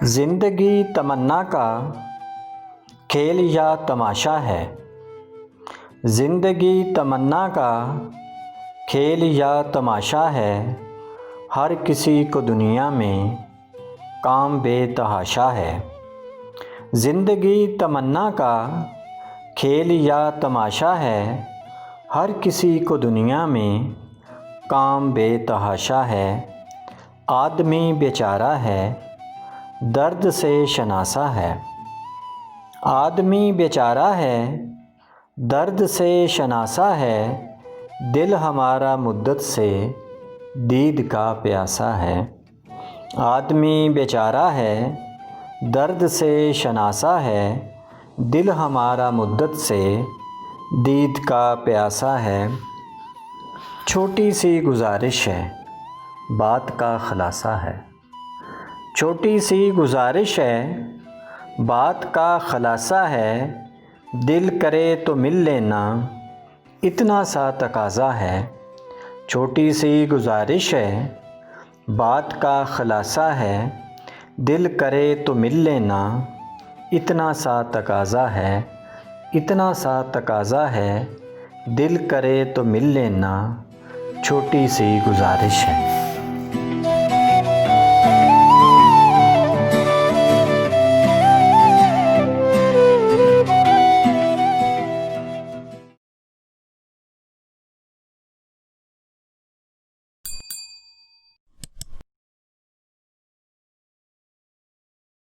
ज़िंदगी तमन्ना का खेल या तमाशा है। ज़िंदगी तमन्ना का खेल या तमाशा है। हर किसी को दुनिया में काम बेतहाशा है। ज़िंदगी तमन्ना का खेल या तमाशा है। हर किसी को दुनिया में काम बेतहाशा है। आदमी बेचारा है, दर्द से शनासा है। आदमी बेचारा है, दर्द से शनासा है। दिल हमारा मुद्दत से दीद का प्यासा है। आदमी बेचारा है, दर्द से शनासा है। दिल हमारा मुद्दत से दीद का प्यासा है। छोटी सी गुजारिश है, बात का ख़ुलासा है। छोटी सी गुजारिश है, बात का ख़ुलासा है। दिल करे तो मिल लेना, इतना सा तकाज़ा है। छोटी सी गुजारिश है, बात का ख़ुलासा है। दिल करे तो मिल लेना, इतना सा तकाज़ा है। इतना सा तकाज़ा है, दिल करे तो मिल लेना। छोटी सी गुजारिश है।